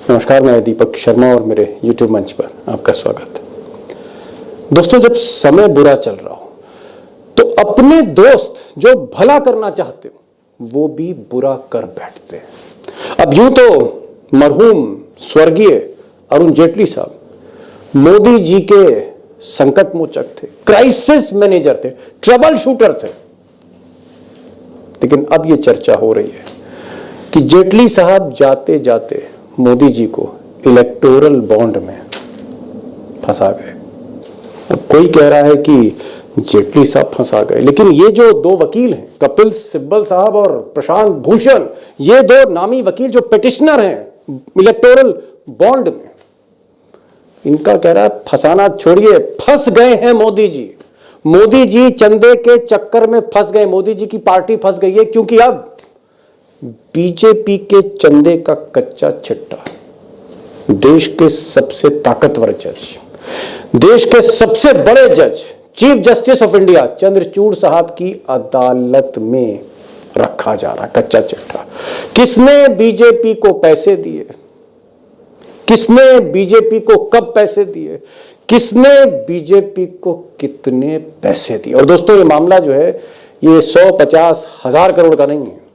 नमस्कार, मैं दीपक शर्मा और मेरे YouTube मंच पर आपका स्वागत है। दोस्तों, जब समय बुरा चल रहा हो तो अपने दोस्त जो भला करना चाहते हो वो भी बुरा कर बैठते हैं। अब यूं तो मरहूम स्वर्गीय अरुण जेटली साहब मोदी जी के संकट मोचक थे, क्राइसिस मैनेजर थे, ट्रबल शूटर थे। लेकिन अब ये चर्चा हो रही है कि जेटली साहब जाते जाते मोदी जी को इलेक्टोरल बॉन्ड में फंसा गए। अब कोई कह रहा है कि जेटली साहब फंसा गए, लेकिन ये जो दो वकील हैं, कपिल सिब्बल साहब और प्रशांत भूषण, ये दो नामी वकील जो पिटिशनर हैं इलेक्टोरल बॉन्ड में, इनका कह रहा है फंसाना छोड़िए, फंस गए हैं मोदी जी। मोदी जी चंदे के चक्कर में फंस गए, मोदी जी की पार्टी फंस गई है, क्योंकि अब बीजेपी के चंदे का कच्चा छिट्टा देश के सबसे ताकतवर जज, देश के सबसे बड़े जज, chief justice of India Chandrachud साहब की अदालत में रखा जा रहा है। कच्चा चिट्ठा किसने बीजेपी को पैसे दिए, किसने बीजेपी को कब पैसे दिए, किसने बीजेपी को कितने पैसे दिए। और दोस्तों, ये मामला जो है ये 150,000 करोड़ का नहीं है,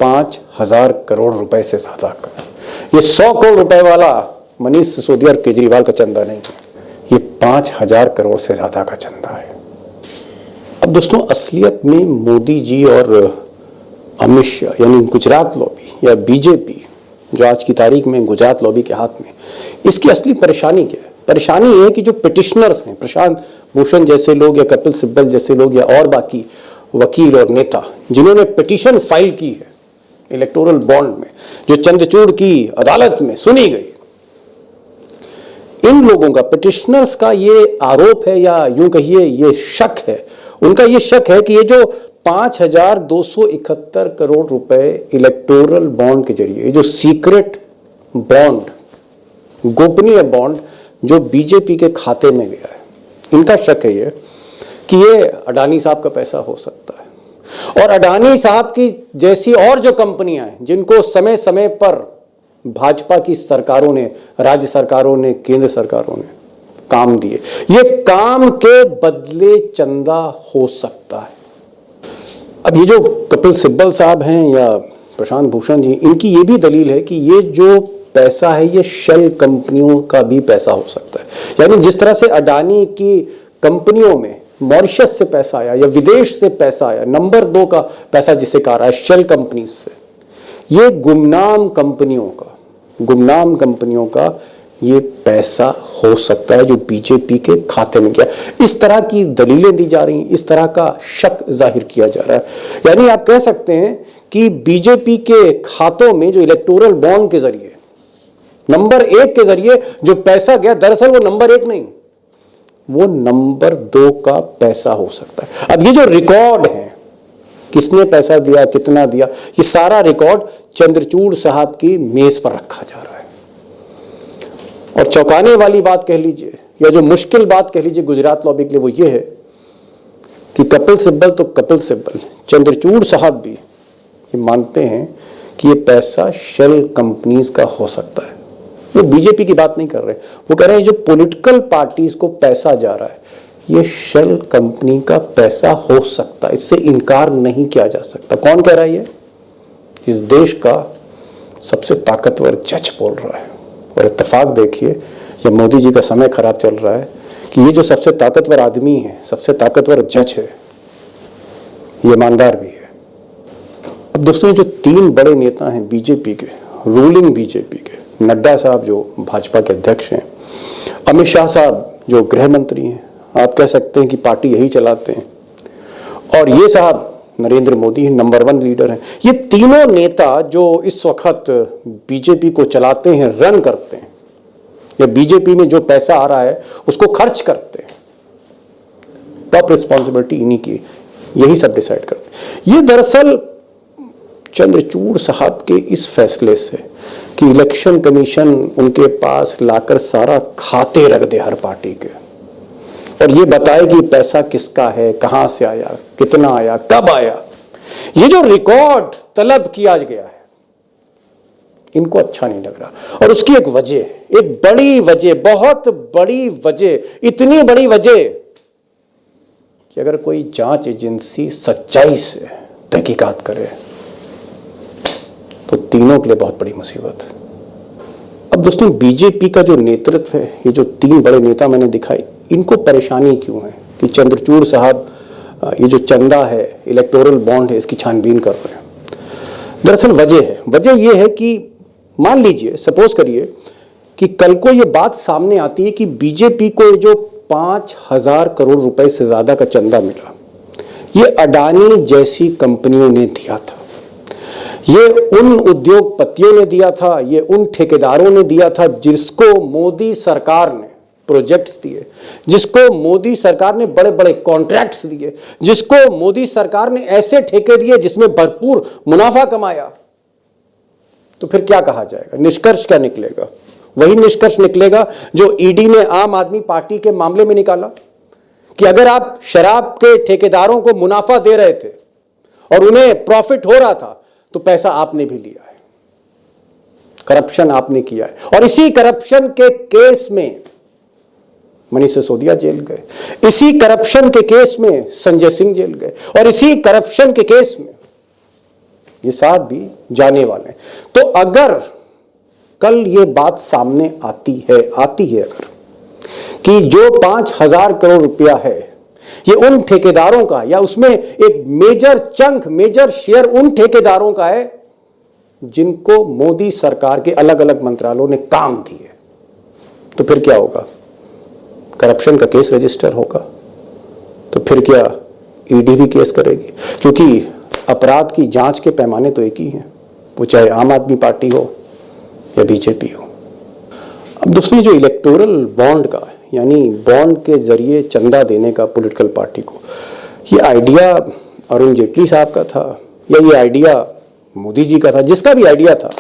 5,000 करोड़ रुपए से ज्यादा का। ये 100 करोड़ रुपए वाला मनीष सिसोदिया और केजरीवाल का चंदा नहीं है, ये 5,000 करोड़ से ज्यादा का चंदा है। अब दोस्तों, असलियत में मोदी जी और अमित शाह यानी गुजरात लॉबी या बीजेपी जो आज की तारीख में गुजरात लॉबी के हाथ में, इसकी असली परेशानी क्या है? परेशानी ये है कि जो पिटिशनर्स हैं, प्रशांत भूषण जैसे लोग या कपिल सिब्बल जैसे लोग या और बाकी वकील और नेता जिन्होंने पिटीशन फाइल की है इलेक्टोरल बॉन्ड में, जो चंद्रचूड़ की अदालत में सुनी गई, इन लोगों का, पिटिशनर्स का ये आरोप है या यूं कहिए ये शक है, उनका ये शक है कि ये जो 5,271 करोड़ रुपए इलेक्टोरल बॉन्ड के जरिए, ये जो सीक्रेट बॉन्ड, गोपनीय बॉन्ड जो बीजेपी के खाते में गया है, इनका शक है ये कि ये अडानी साहब का पैसा हो सकता है। और अडानी साहब की जैसी और जो कंपनियां हैं जिनको समय समय पर भाजपा की सरकारों ने, राज्य सरकारों ने, केंद्र सरकारों ने काम दिए, ये काम के बदले चंदा हो सकता है। अब ये जो कपिल सिब्बल साहब हैं या प्रशांत भूषण जी, इनकी ये भी दलील है कि ये जो पैसा है ये शेल कंपनियों का भी पैसा हो सकता है। यानी जिस तरह से अडानी की कंपनियों में मॉरिशस से पैसा आया या विदेश से पैसा आया, नंबर 2 का पैसा जिसे कहा रहा है शेल कंपनी से, ये गुमनाम कंपनियों का ये पैसा हो सकता है जो बीजेपी के खाते में गया। इस तरह की दलीलें दी जा रही हैं, इस तरह का शक जाहिर किया जा रहा है। यानी आप कह सकते हैं कि बीजेपी के खातों में जो इलेक्टोरल बॉन्ड के जरिए, नंबर 1 के जरिए जो पैसा गया, दरअसल वो नंबर 1 नहीं, वो नंबर 2 का पैसा हो सकता है। अब ये जो रिकॉर्ड है, किसने पैसा दिया, कितना दिया, ये सारा रिकॉर्ड चंद्रचूड़ साहब की मेज पर रखा जा रहा है। और चौंकाने वाली बात कह लीजिए या जो मुश्किल बात कह लीजिए गुजरात लॉबी के लिए, वो ये है कि कपिल सिब्बल तो कपिल सिब्बल, चंद्रचूड़ साहब भी ये मानते हैं कि ये पैसा शेल कंपनीज का हो सकता है। वो बीजेपी की बात नहीं कर रहे, वो कह रहे हैं जो पॉलिटिकल पार्टीज को पैसा जा रहा है ये शेल कंपनी का पैसा हो सकता है, इससे इनकार नहीं किया जा सकता। कौन कह रहा है ये? इस देश का सबसे ताकतवर जज बोल रहा है। और इत्तेफाक देखिए, ये मोदी जी का समय खराब चल रहा है कि ये जो सबसे ताकतवर आदमी है, सबसे ताकतवर जज है, ये ईमानदार भी है। अब दोस्तों, जो 3 बड़े नेता हैं बीजेपी के, रूलिंग बीजेपी के, नड्डा साहब जो भाजपा के अध्यक्ष हैं, अमित शाह साहब जो गृह मंत्री हैं, आप कह सकते हैं कि पार्टी यही चलाते हैं, और ये साहब नरेंद्र मोदी नंबर 1 लीडर हैं। ये तीनों नेता जो इस वक्त बीजेपी को चलाते हैं, रन करते हैं, या बीजेपी में जो पैसा आ रहा है उसको खर्च करते हैं, टॉप रिस्पॉन्सिबिलिटी इन्हीं की, यही सब डिसाइड करते हैं। ये दरअसल चंद्रचूड़ साहब के इस फैसले से कि इलेक्शन कमीशन उनके पास लाकर सारा खाते रख दे हर पार्टी के, और ये बताए कि पैसा किसका है, कहां से आया, कितना आया, कब आया, ये जो रिकॉर्ड तलब किया गया है, इनको अच्छा नहीं लग रहा। और उसकी एक वजह, एक बड़ी वजह, बहुत बड़ी वजह, इतनी बड़ी वजह कि अगर कोई जांच एजेंसी सच्चाई से तहकीकात करे तो तीनों के लिए बहुत बड़ी मुसीबत है। अब दोस्तों, बीजेपी का जो नेतृत्व है, ये जो तीन बड़े नेता मैंने दिखाए, इनको परेशानी क्यों है कि चंद्रचूड़ साहब ये जो चंदा है, इलेक्टोरल बॉन्ड है, इसकी छानबीन कर रहे हैं? दरअसल वजह यह है कि मान लीजिए, सपोज करिए कि कल को यह बात सामने आती है कि बीजेपी को जो 5,000 करोड़ रुपए से ज्यादा का चंदा मिला, ये अडानी जैसी कंपनियों ने दिया था, ये उन उद्योगपतियों ने दिया था, ये उन ठेकेदारों ने दिया था जिसको मोदी सरकार ने प्रोजेक्ट्स दिए, जिसको मोदी सरकार ने बड़े बड़े कॉन्ट्रैक्ट्स दिए, जिसको मोदी सरकार ने ऐसे ठेके दिए जिसमें भरपूर मुनाफा कमाया। तो फिर क्या कहा जाएगा? निष्कर्ष क्या निकलेगा? वही निष्कर्ष निकलेगा जो ईडी ने आम आदमी पार्टी के मामले में निकाला कि अगर आप शराब के ठेकेदारों को मुनाफा दे रहे थे और उन्हें प्रॉफिट हो रहा था तो पैसा आपने भी लिया है, करप्शन आपने किया है। और इसी करप्शन के केस में मनीष सिसोदिया जेल गए, इसी करप्शन के केस में संजय सिंह जेल गए, और इसी करप्शन के केस में ये साथ भी जाने वाले हैं। तो अगर कल ये बात सामने आती है अगर कि जो 5,000 करोड़ रुपया है ये उन ठेकेदारों का, या उसमें एक मेजर शेयर उन ठेकेदारों का है जिनको मोदी सरकार के अलग अलग मंत्रालयों ने काम दिए, तो फिर क्या होगा? करप्शन का केस रजिस्टर होगा। तो फिर क्या ईडी भी केस करेगी? क्योंकि अपराध की जांच के पैमाने तो एक ही हैं, वो चाहे आम आदमी पार्टी हो या बीजेपी हो। अब दोस्तों, जो इलेक्टोरल बॉन्ड का, यानी बॉन्ड के जरिए चंदा देने का पॉलिटिकल पार्टी को, ये आइडिया अरुण जेटली साहब का था या ये आइडिया मोदी जी का था? जिसका भी आइडिया था,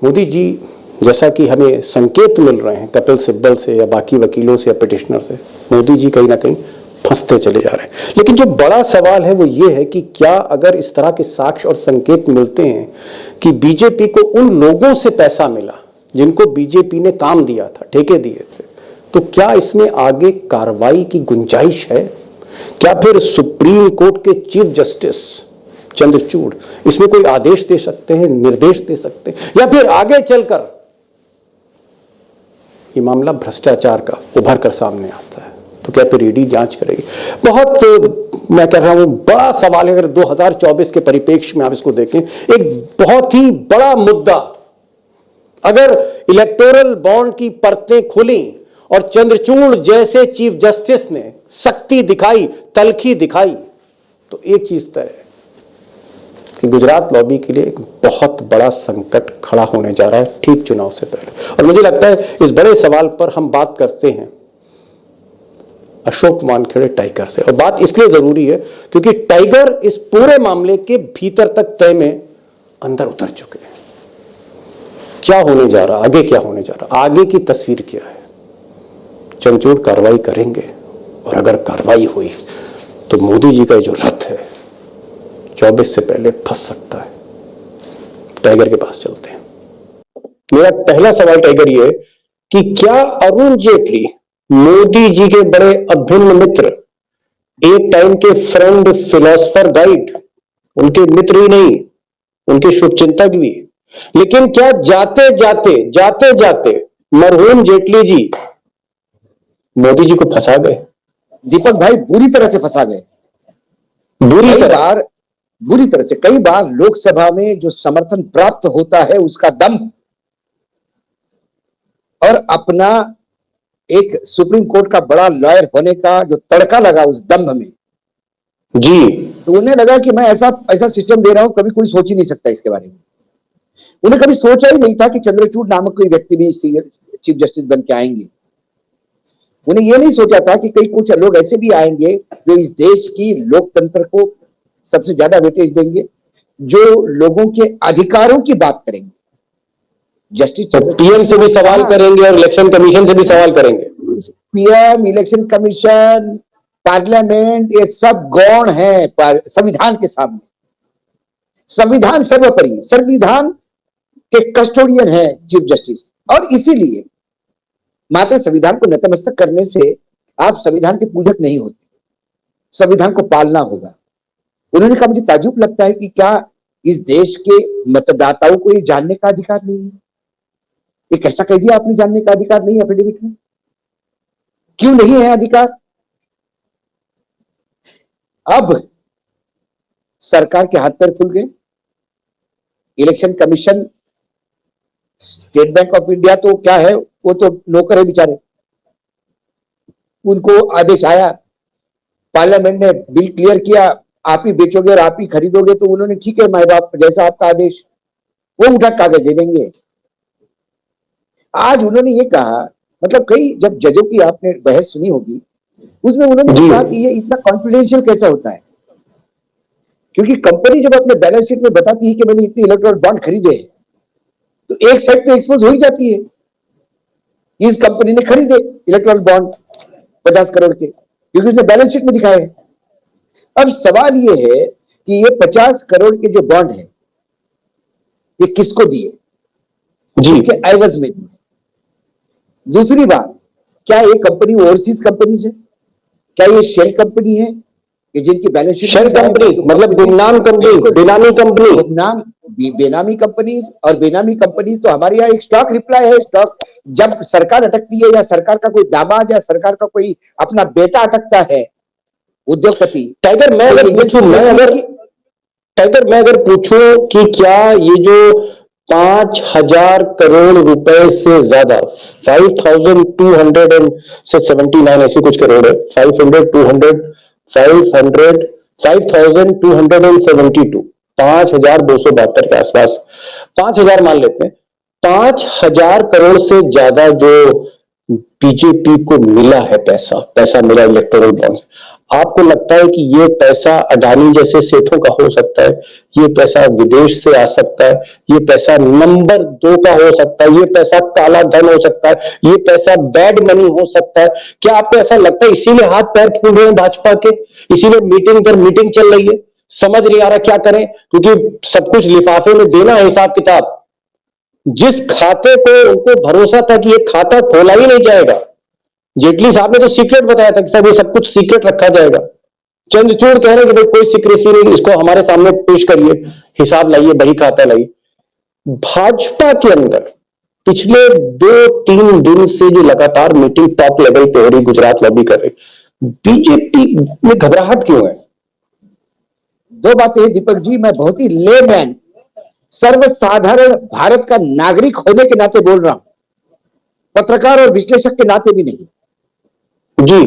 मोदी जी, जैसा कि हमें संकेत मिल रहे हैं कपिल सिब्बल से या बाकी वकीलों से या पिटिशनर से, मोदी जी कहीं ना कहीं फंसते चले जा रहे हैं। लेकिन जो बड़ा सवाल है वो ये है कि क्या अगर इस तरह के साक्ष्य और संकेत मिलते हैं कि बीजेपी को उन लोगों से पैसा मिला जिनको बीजेपी ने काम दिया था, ठेके दिए थे, तो क्या इसमें आगे कार्रवाई की गुंजाइश है? क्या फिर सुप्रीम कोर्ट के चीफ जस्टिस चंद्रचूड़ इसमें कोई आदेश दे सकते हैं, निर्देश दे सकते हैं, या फिर आगे चलकर ये मामला भ्रष्टाचार का उभर कर सामने आता है तो क्या फिर ईडी जांच करेगी? बहुत, मैं कह रहा हूं, बड़ा सवाल है। अगर 2024 के परिप्रेक्ष्य में आप इसको देखें, एक बहुत ही बड़ा मुद्दा, अगर इलेक्टोरल बॉन्ड की परतें खुली और चंद्रचूड़ जैसे चीफ जस्टिस ने सख्ती दिखाई, तलखी दिखाई, तो एक चीज तय है कि गुजरात लॉबी के लिए एक बहुत बड़ा संकट खड़ा होने जा रहा है ठीक चुनाव से पहले। और मुझे लगता है इस बड़े सवाल पर हम बात करते हैं अशोक वानखेड़े टाइगर से, और बात इसलिए जरूरी है क्योंकि टाइगर इस पूरे मामले के भीतर तक तय में अंदर उतर चुके हैं। क्या होने जा रहा, आगे क्या होने जा रहा, आगे की तस्वीर क्या है? चंद्रचूड़ कार्रवाई करेंगे, और अगर कार्रवाई हुई तो मोदी जी का जो रथ है 24 से पहले फंस सकता है। टाइगर के पास चलते हैं। मेरा पहला सवाल टाइगर ये कि क्या अरुण जेटली मोदी जी के बड़े अभिन्न मित्र, एक टाइम के फ्रेंड, फिलोसफर, गाइड, उनके मित्र ही नहीं, उनके शुभचिंतक भी, लेकिन क्या जाते जाते मरहूम जेटली जी मोदी जी को फंसा गए? दीपक भाई बुरी तरह से फंसा गए, बुरी तरह से। कई बार लोकसभा में जो समर्थन प्राप्त होता है उसका दम, और अपना एक सुप्रीम कोर्ट का बड़ा लॉयर होने का जो तड़का लगा उस दंभ में जी, तो उन्हें लगा कि मैं ऐसा सिस्टम दे रहा हूं, कभी कोई सोच ही नहीं सकता इसके बारे में। उन्हें कभी सोचा ही नहीं था कि चंद्रचूड़ नामक कोई व्यक्ति भी चीफ जस्टिस बन के आएंगे। उन्हें यह नहीं सोचा था कि कई कुछ लोग ऐसे भी आएंगे जो इस देश की लोकतंत्र को सबसे ज्यादा वेटेज देंगे, जो लोगों के अधिकारों की बात करेंगे। जस्टिस पीएम से भी सवाल करेंगे और इलेक्शन कमीशन से भी सवाल करेंगे। पीएम, इलेक्शन कमीशन, पार्लियामेंट, ये सब गौण है संविधान के सामने। संविधान सर्वोपरि, संविधान के कस्टोडियन है चीफ जस्टिस, और इसीलिए मात्र संविधान को नतमस्तक करने से आप संविधान के पूजक नहीं होते, संविधान को पालना होगा। उन्होंने कहा मुझे ताज्जुब लगता है कि क्या इस देश के मतदाताओं को ये जानने का अधिकार नहीं है? ये कैसा कह दिया आपने, जानने का अधिकार नहीं है एफिडेविट में? क्यों नहीं है अधिकार? अब सरकार के हाथ पैर खुल गए। Election commission, state bank of India तो क्या है, वो तो नौकर है बेचारे। उनको आदेश आया, पार्लियामेंट ने बिल क्लियर किया, आप ही बेचोगे और आप ही खरीदोगे, तो उन्होंने ठीक है माए बाप जैसा आपका आदेश, वो उठा कागज दे देंगे। आज उन्होंने ये कहा, मतलब कई जब जजों की आपने बहस सुनी होगी, उसमें उन्होंने कहा कि ये इतना कॉन्फिडेंशियल कैसा होता है, क्योंकि कंपनी जब अपने बैलेंस शीट में बताती है कि मैंने इतने इलेक्टोरल बॉन्ड खरीदे हैं, तो एक साइड तो एक्सपोज हो ही जाती है, इस कंपनी ने खरीदे इलेक्टोरल बॉन्ड 50 करोड़ के, क्योंकि उसने बैलेंस शीट में दिखाए। अब सवाल ये है कि ये 50 करोड़ के जो बॉन्ड है, ये किसको दिए, इसके एवज में दिए। दूसरी बात, क्या ये कंपनी ओवरसीज कंपनी है? क्या ये शेल कंपनी है कि जिनकी बैलेंस शीट, शेल कंपनी मतलब गुमनाम कंपनी, बेनामी कंपनी, गुमनाम बेनामी कंपनी। और बेनामी कंपनी तो हमारे यहाँ एक स्टॉक रिप्लाई है, स्टॉक जब सरकार अटकती है या सरकार का कोई दामाद या सरकार का कोई अपना बेटा अटकता है उद्योगपति। टाइगर मैं अगर पूछूं कि क्या ये जो 5,000 करोड़ रुपए से ज्यादा 5,279 ऐसी कुछ करोड़ है, 5,272 5,272 के आसपास, 5,000 मान लेते हैं, 5,000 करोड़ से ज्यादा जो बीजेपी को मिला है, पैसा मिला इलेक्टोरल बॉन्ड्स, आपको लगता है कि ये पैसा अडानी जैसे सेठों का हो सकता है, ये पैसा विदेश से आ सकता है, ये पैसा नंबर 2 का हो सकता है, ये पैसा काला धन हो सकता है, ये पैसा बैड मनी हो सकता है? क्या आपको ऐसा लगता है इसीलिए हाथ पैर फूल रहे हैं भाजपा के, इसीलिए मीटिंग पर मीटिंग चल रही है, समझ नहीं आ रहा क्या करें, क्योंकि सब कुछ लिफाफे में देना है हिसाब किताब। जिस खाते को उनको भरोसा था कि ये खाता खोला ही नहीं जाएगा, जेटली साहब ने तो सीक्रेट बताया था कि सब ये सब कुछ सीक्रेट रखा जाएगा, चंद्रचूड़ कह रहे हैं कि भाई कोई सीक्रेसी नहीं, इसको हमारे सामने पेश करिए, हिसाब लाइए, बही खाता लाइए। भाजपा के अंदर पिछले 2-3 दिन से जो लगातार मीटिंग टॉप लेवल पे हो रही, गुजरात लॉबी कर रही, बीजेपी में घबराहट क्यों है? दो बातें हैं दीपक जी, मैं बहुत ही लेमैन, सर्वसाधारण भारत का नागरिक होने के नाते बोल रहा हूं, पत्रकार और विश्लेषक के नाते भी नहीं जी।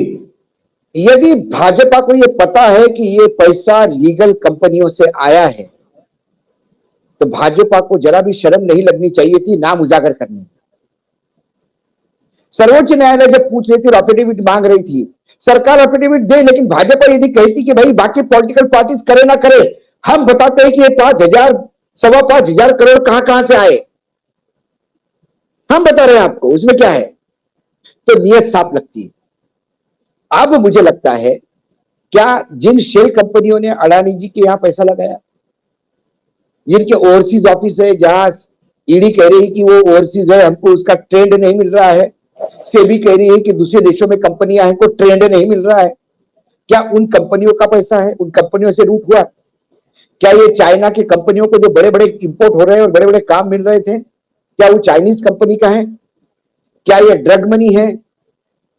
यदि भाजपा को यह पता है कि ये पैसा लीगल कंपनियों से आया है, तो भाजपा को जरा भी शर्म नहीं लगनी चाहिए थी नाम उजागर करने में। सर्वोच्च न्यायालय जब पूछ रही थी, एफिडेविट मांग रही थी, सरकार एफिडेविट दे, लेकिन भाजपा यदि कहती कि भाई बाकी पॉलिटिकल पार्टीज करे ना करे, हम बताते हैं कि ये 5,000 सवा 5,000 करोड़ कहां से आए, हम बता रहे हैं आपको, उसमें क्या है, तो नियत साफ लगती है। अब मुझे लगता है, क्या जिन शेल कंपनियों ने अडानी जी के यहां पैसा लगाया, जिनके ओवरसीज ऑफिस है, जहां ईडी कह रही है कि वो ओवरसीज है, हमको उसका ट्रेंड नहीं मिल रहा है, सेबी कह रही है कि दूसरे देशों में कंपनियां हैं, हमको ट्रेंड नहीं मिल रहा है, क्या उन कंपनियों का पैसा है, उन कंपनियों से लूट हुआ? क्या ये चाइना की कंपनियों को जो बड़े बड़े इंपोर्ट हो रहे हैं और बड़े बड़े काम मिल रहे थे, क्या वो चाइनीज कंपनी का है? क्या ये ड्रग मनी है?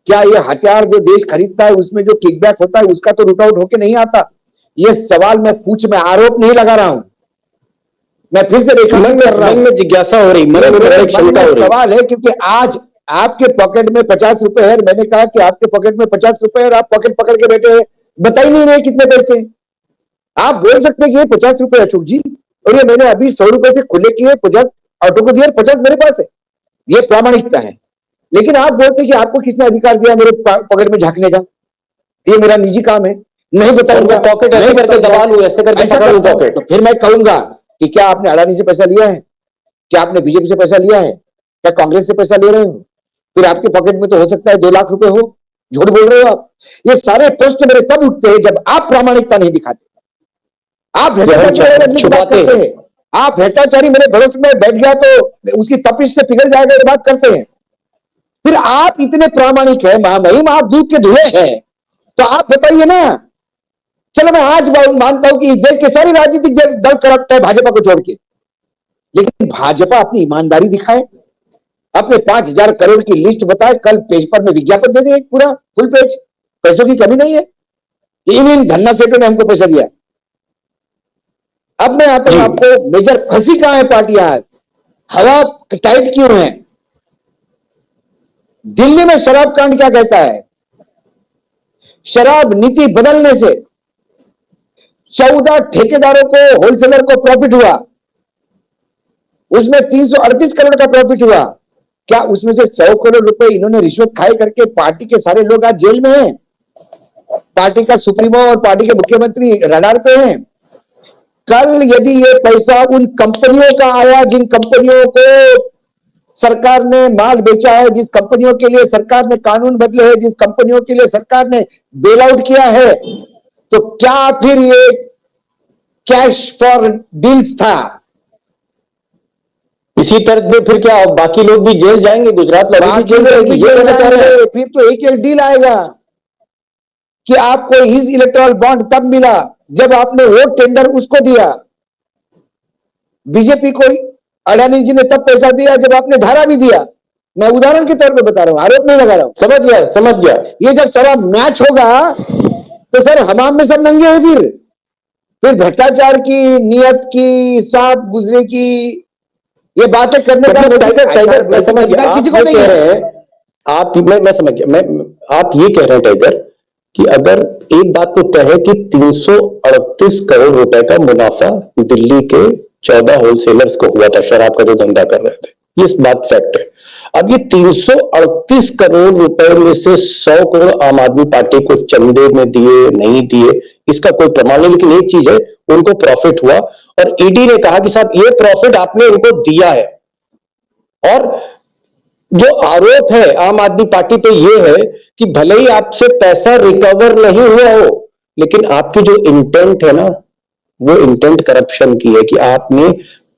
क्या ये हथियार जो देश खरीदता है उसमें जो किकबैक होता है उसका तो रूट आउट होके नहीं आता? ये सवाल मैं आरोप नहीं लगा रहा हूं, मैं फिर से रेखांकन कर रहा हूं, मन में जिज्ञासा हो रही, मन में सवाल है, क्योंकि आज आपके पॉकेट में 50 रुपए है, मैंने कहा कि आपके पॉकेट में 50 रुपए है और आप पॉकेट पकड़ के बैठे हैं, बता ही नहीं रहे कितने पैसे। आप बोल सकते हैं कि ये 50 रुपए अशोक जी, और ये मैंने अभी 100 रुपए से खुले किए, 50 ऑटो को दिया, 50 मेरे पास है, ये प्रामाणिकता है। लेकिन आप बोलते हैं कि आपको किसने अधिकार दिया मेरे पॉकेट में झांकने का, ये मेरा निजी काम है, नहीं बताऊंगा, पॉकेट ऐसे करके दबा लूं, ऐसे करके पकड़ लूं पॉकेट, तो फिर मैं कहूंगा कि क्या आपने अडानी से पैसा लिया है, क्या आपने बीजेपी से पैसा लिया है, क्या कांग्रेस से पैसा ले रहे हो? फिर आपके पॉकेट में तो हो सकता है 2 लाख रुपए हो, झूठ बोल रहे हो आप। ये सारे प्रश्न मेरे तब उठते हैं जब आप प्रामाणिकता नहीं दिखाते, आप बात करते हैं, आप भ्रष्टाचारी मेरे भरोसे में बैठ गया तो उसकी तपिश से पिघल जाएगा, ये बात करते हैं। फिर आप इतने प्रामाणिक है, महामहिम, आप दूध के धुए हैं, तो आप बताइए ना। चलो मैं आज मानता हूं कि इस देश के सारे राजनीतिक दल करप्ट है, भाजपा को छोड़ के, लेकिन भाजपा अपनी ईमानदारी दिखाए, अपने 5,000 करोड़ की लिस्ट बताए, कल पेपर में विज्ञापन दे दे एक पूरा फुल पेज, पैसों की कमी नहीं है। इन धन्ना सेठों ने हमको पैसा दिया। अब मैं आता हूं आपको, मेजर फंसी कहां है पार्टियां, हवा टाइट क्यों है? दिल्ली में शराब कांड क्या कहता है? शराब नीति बदलने से 14 ठेकेदारों को, होलसेलर को प्रॉफिट हुआ, उसमें 338 करोड़ का प्रॉफिट हुआ। क्या उसमें से 100 करोड़ रुपए इन्होंने रिश्वत खाए करके पार्टी के सारे लोग आज जेल में हैं? पार्टी का सुप्रीमो और पार्टी के मुख्यमंत्री रडार पे हैं। कल यदि ये पैसा उन कंपनियों का आया जिन कंपनियों को सरकार ने माल बेचा है, जिस कंपनियों के लिए सरकार ने कानून बदले हैं, जिस कंपनियों के लिए सरकार ने बेल आउट किया है, तो क्या फिर ये कैश फॉर डील्स था? इसी तरह में फिर क्या बाकी लोग भी जेल जाएंगे, गुजरात लॉटरी जेल जाएगी, ये कहना चाह रहे हैं? फिर तो एक डील आएगा कि आपको इस इलेक्टोरल बॉन्ड तब मिला जब आपने वोट टेंडर उसको दिया। बीजेपी को अडानी जी ने तब पैसा दिया जब आपने धारा भी दिया। मैं उदाहरण के तौर पे बता रहा हूं, आरोप नहीं लगा रहा हूं। समझ गया। ये जब सारा मैच होगा तो सर हमाम में सब नंगे हैं। फिर भ्रष्टाचार की, नियत की, साफ गुजरे की ये बातें करने का टाइगर समझ गया किसी को नहीं कह रहे हैं आप। मैं समझ गया। आप ये कह रहे हैं टाइगर कि अगर एक बात तो तय है कि 338 करोड़ रुपए का मुनाफा दिल्ली के 14 होलसेलर्स को हुआ था शराब का जो धंधा कर रहे थे, ये बात फैक्ट है। अब ये 338 करोड़ रुपए में से 100 करोड़ आम आदमी पार्टी को चंदे में दिए, नहीं दिए, इसका कोई प्रमाण नहीं, लेकिन एक चीज है, उनको प्रॉफिट हुआ और ईडी ने कहा कि साहब ये प्रॉफिट आपने इनको दिया है। और जो आरोप है आम आदमी पार्टी पे ये है कि भले ही आपसे पैसा रिकवर नहीं हुआ हो, लेकिन आपकी जो इंटेंट है ना, वो इंटेंट करप्शन की है कि आपने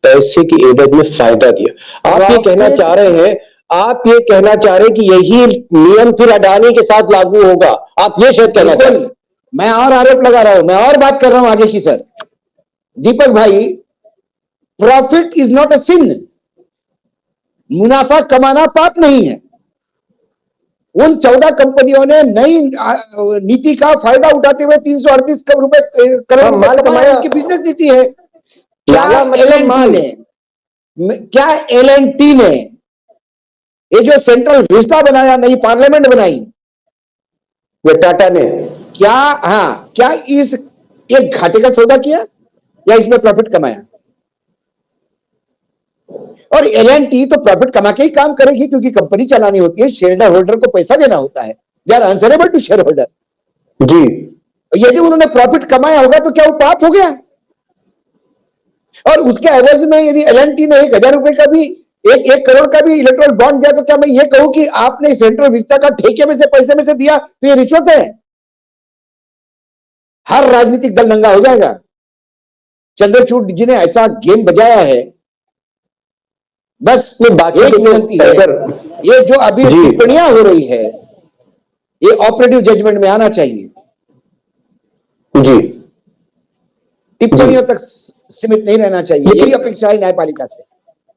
पैसे की एवज में फायदा दिया। आप ये कहना चाह रहे हैं, आप ये कहना चाह रहे हैं कि यही नियम फिर अडानी के साथ लागू होगा, आप ये शायद कहना चाह रहे हैं। मैं और आरोप लगा रहा हूं, मैं और बात कर रहा हूं आगे की। सर दीपक भाई, प्रॉफिट इज नॉट अ सिन। मुनाफा कमाना पाप नहीं है। उन 14 कंपनियों ने नई नीति का फायदा उठाते हुए 338 करोड़ माल कमाया, उनकी बिजनेस नीति है। क्या एलएनटी ने ये जो सेंट्रल विस्टा बनाया, नई पार्लियामेंट बनाई, वो टाटा ने क्या इस एक घाटे का सौदा किया या इसमें प्रॉफिट कमाया? और एलएनटी तो प्रॉफिट कमा के ही काम करेगी, क्योंकि कंपनी चलानी होती है, शेयर होल्डर को पैसा देना होता है। They are answerable to shareholder. जी, यदि उन्होंने प्रॉफिट कमाया होगा तो क्या वो पाप हो गया? और उसके एवज में यदि एलएनटी ने 1,000 रुपए का भी, एक करोड़ का भी इलेक्ट्रल बॉन्ड दिया, तो क्या मैं ये कहूं कि आपने सेंट्रल विस्टा का ठेके में से पैसे में से दिया तो ये रिश्वत है? हर राजनीतिक दल नंगा हो जाएगा। चंद्रचूड़ जी ने ऐसा गेम बजाया है। बस एक विनती है, ये जो अभी टिप्पणियां हो रही है, ये ऑपरेटिव जजमेंट में आना चाहिए। जी, टिप्पणियों तक सीमित नहीं रहना चाहिए, यही अपेक्षा है न्यायपालिका से।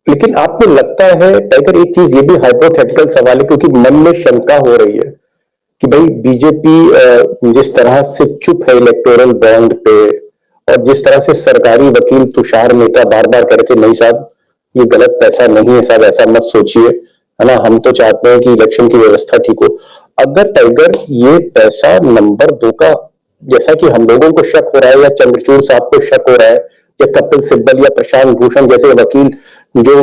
लेकिन आपको लगता है टाइगर, एक चीज ये भी हाइपोथेटिकल सवाल है, क्योंकि मन में शंका हो रही है कि भाई बीजेपी जिस तरह से चुप है इलेक्टोरल बॉन्ड पे, और जिस तरह से सरकारी वकील तुषार मेहता बार बार कह रहे थे नहीं साहब ये गलत पैसा नहीं है साहब, ऐसा मत सोचिए, है ना, हम तो चाहते हैं कि इलेक्शन की व्यवस्था ठीक हो। अगर टाइगर ये पैसा नंबर 2 का, जैसा कि हम लोगों को शक हो रहा है, या चंद्रचूड़ साहब को शक हो रहा है, या कपिल सिब्बल या प्रशांत भूषण जैसे वकील जो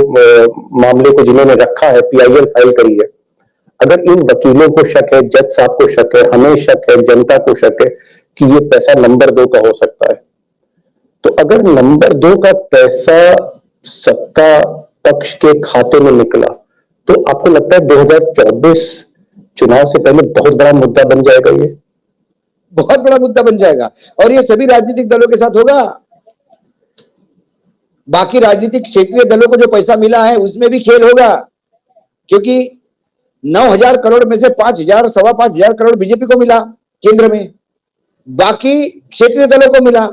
मामले को जिन्होंने रखा है, पीआईएल फाइल करी है, अगर इन वकीलों को शक है, जज साहब को शक है, हमें शक है, जनता को शक है कि ये पैसा नंबर 2 का हो सकता है, तो अगर नंबर 2 का पैसा सत्ता पक्ष के खाते में निकला, तो आपको लगता है 2024 चुनाव से पहले बहुत बड़ा मुद्दा बन जाएगा? ये बहुत बड़ा मुद्दा बन जाएगा, और ये सभी राजनीतिक दलों के साथ होगा। बाकी राजनीतिक क्षेत्रीय दलों को जो पैसा मिला है उसमें भी खेल होगा, क्योंकि 9,000 करोड़ में से 5,000 सवा 5,000 करोड़ बीजेपी को मिला केंद्र में, बाकी क्षेत्रीय दलों को मिला,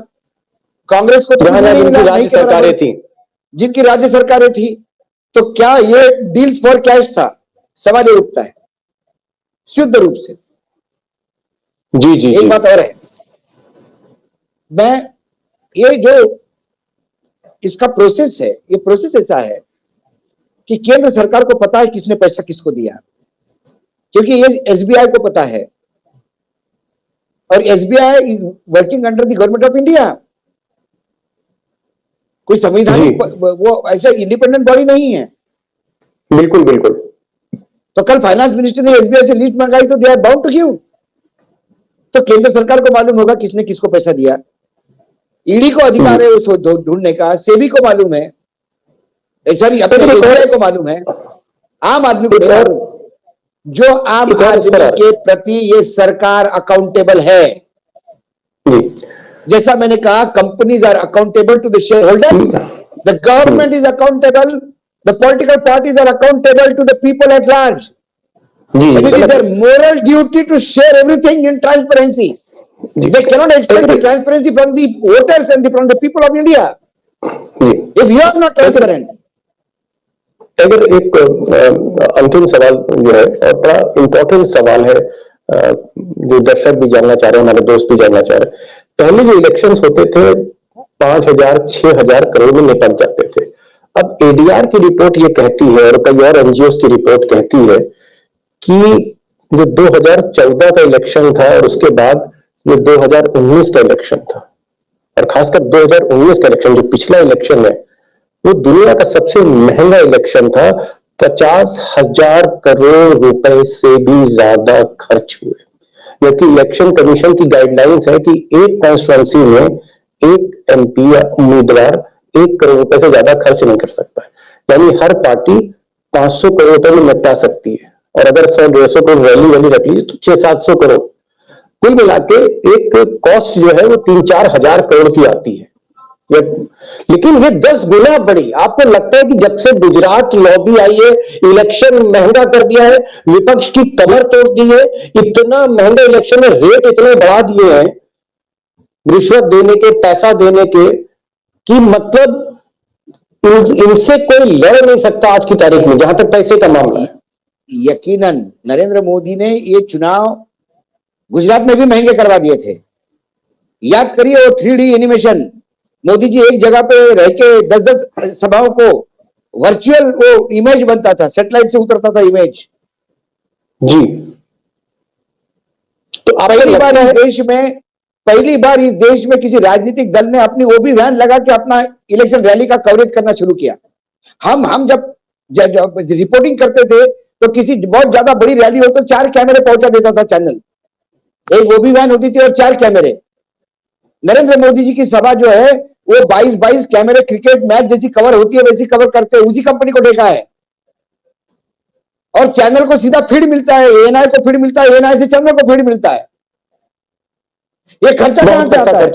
कांग्रेस को तो नहीं मिला, राज्य सरकारें थी, जिनकी राज्य सरकारें थी। तो क्या ये डील फॉर कैश था? सवाल ये उठता है शुद्ध रूप से। जी। एक बात और है, मैं ये जो इसका प्रोसेस है, ये प्रोसेस ऐसा है कि केंद्र सरकार को पता है किसने पैसा किसको दिया, क्योंकि ये एसबीआई को पता है, और SBI is working under the government of India. कोई संवैधानिक वो ऐसा इंडिपेंडेंट बॉडी नहीं है। बिल्कुल बिल्कुल। तो कल फाइनेंस मिनिस्टर ने एसबीआई से लिस्ट मंगाई तो they are bound to give. तो केंद्र सरकार को मालूम होगा किसने किसको पैसा दिया, ईडी को अधिकार है उसको ढूंढने का, सेबी को मालूम है, सॉरी अपने एसबीआई को मालूम है, आम आदमी को नहीं मालूम। जो आम आदमी के प्रति ये सरकार अकाउंटेबल है, जैसा मैंने कहा, companies are accountable to the shareholders, the government is accountable, the political parties are accountable to the people at large. It is their moral duty to share everything in transparency. They cannot expect the transparency from the voters and from the people of India. If you are not transparent. अगर एक अंतिम सवाल जो है, और बड़ा important सवाल है, जो दर्शक भी जानना चाह रहे हैं, हमारे दोस्त भी जानना चाह रहे हैं। पहले जो इलेक्शंस होते थे 5,000 6,000 करोड़ में निपट जाते थे। अब एडीआर की रिपोर्ट ये कहती है, और कई और एनजीओ की रिपोर्ट कहती है कि जो 2014 का इलेक्शन था और उसके बाद जो 2019 का इलेक्शन था, और खासकर 2019 का इलेक्शन जो पिछला इलेक्शन है, वो दुनिया का सबसे महंगा इलेक्शन था। 50,000 करोड़ रुपए से भी ज्यादा खर्च हुए, जबकि इलेक्शन कमीशन की गाइडलाइंस है कि एक कॉन्स्टिट्यूएंसी में एक एमपी या उम्मीदवार 1 करोड़ रुपए से ज्यादा खर्च नहीं कर सकता है। यानी हर पार्टी 500 करोड़ रुपए में निपटा सकती है, और अगर 100-150 करोड़ वैली रख लीजिए तो 600-700 करोड़ कुल मिला के एक कॉस्ट जो है वो 3-4 हजार करोड़ की आती है। लेकिन ये 10 गुना बढ़ी। आपको लगता है कि जब से गुजरात लॉबी आई है, इलेक्शन महंगा कर दिया है, विपक्ष की कमर तोड़ दी है, इतना महंगा इलेक्शन में रेट इतने बढ़ा दिए हैं रिश्वत देने के, पैसा देने के, कि मतलब इनसे कोई लड़ नहीं सकता आज की तारीख में, जहां तक पैसे का मामला है। यकीनन नरेंद्र मोदी ने ये चुनाव गुजरात में भी महंगे करवा दिए थे। याद करिए वो 3D एनिमेशन, मोदी जी एक जगह पे रह के 10-10 सभाओं को वर्चुअल वो इमेज बनता था, सैटेलाइट से उतरता था इमेज जी। तो पहली बार इस देश में किसी राजनीतिक दल ने अपनी ओबी वैन लगा के अपना इलेक्शन रैली का कवरेज करना शुरू किया। हम जब रिपोर्टिंग करते थे तो किसी बहुत ज्यादा बड़ी रैली हो तो 4 कैमरे पहुंचा देता था चैनल, एक ओबी वैन होती थी और 4 कैमरे। नरेंद्र मोदी जी की सभा जो है वो 22 कैमरे, क्रिकेट मैच जैसी कवर होती है वैसी कवर करते हैं, उसी कंपनी को देखा है। और चैनल को सीधा फीड मिलता है, एएनआई को फीड मिलता है, एएनआई से चैनल को फीड मिलता है। ये खर्चा कहां से आता है?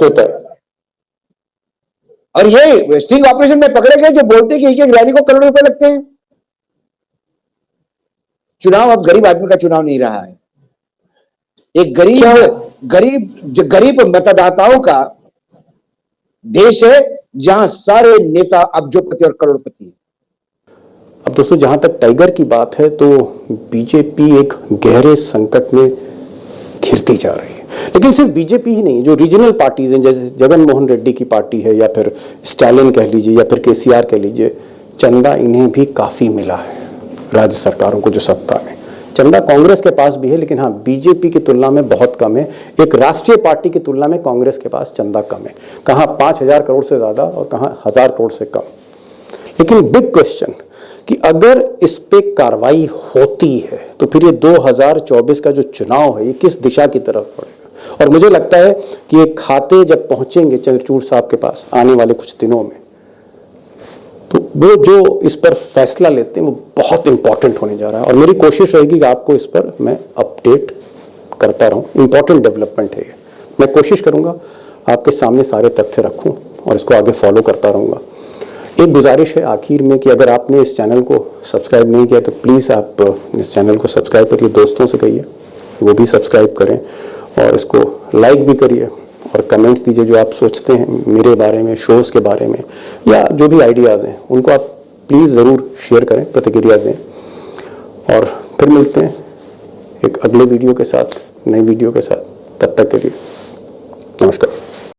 और ये स्टिंग ऑपरेशन में पकड़े गए जो बोलते हैं कि एक रैली को करोड़ों रुपए लगते हैं। चुनाव अब गरीब आदमी का चुनाव नहीं रहा है, एक गरीब मतदाताओं का देश है, जहां सारे नेता अब्जोपति और करोड़पति हैं। अब दोस्तों, जहां तक टाइगर की बात है तो बीजेपी एक गहरे संकट में घिरती जा रही है। लेकिन सिर्फ बीजेपी ही नहीं, जो रीजनल पार्टीज हैं, जैसे जगन मोहन रेड्डी की पार्टी है, या फिर स्टालिन कह लीजिए, या फिर केसीआर कह लीजिए, चंदा इन्हें भी काफी मिला है। राज्य सरकारों को जो सत्ता में चंदा कांग्रेस के पास भी है, लेकिन हाँ, बीजेपी की तुलना में बहुत कम है। एक राष्ट्रीय पार्टी की तुलना में कांग्रेस के पास चंदा कम है, कहाँ 5,000 करोड़ से ज्यादा और कहाँ 1,000 करोड़ से कम। लेकिन बिग क्वेश्चन कि अगर इस पे कार्रवाई होती है तो फिर ये 2024 का जो चुनाव है ये किस दिशा की तरफ बढ़ेगा। और मुझे लगता है कि ये खाते जब पहुंचेंगे चंद्रचूड़ साहब के पास आने वाले कुछ दिनों में, तो वो जो इस पर फैसला लेते हैं वो बहुत इंपॉर्टेंट होने जा रहा है। और मेरी कोशिश रहेगी कि आपको इस पर मैं अपडेट करता रहूं। इंपॉर्टेंट डेवलपमेंट है ये, मैं कोशिश करूंगा आपके सामने सारे तथ्य रखूं और इसको आगे फॉलो करता रहूंगा। एक गुजारिश है आखिर में कि अगर आपने इस चैनल को सब्सक्राइब नहीं किया तो प्लीज़ आप इस चैनल को सब्सक्राइब करिए, दोस्तों से कहिए वो भी सब्सक्राइब करें और इसको लाइक भी करिए और कमेंट्स दीजिए जो आप सोचते हैं मेरे बारे में, शोज़ के बारे में, या जो भी आइडियाज़ हैं उनको आप प्लीज़ ज़रूर शेयर करें, प्रतिक्रिया दें। और फिर मिलते हैं एक अगले वीडियो के साथ, नई वीडियो के साथ। तब तक के लिए नमस्कार।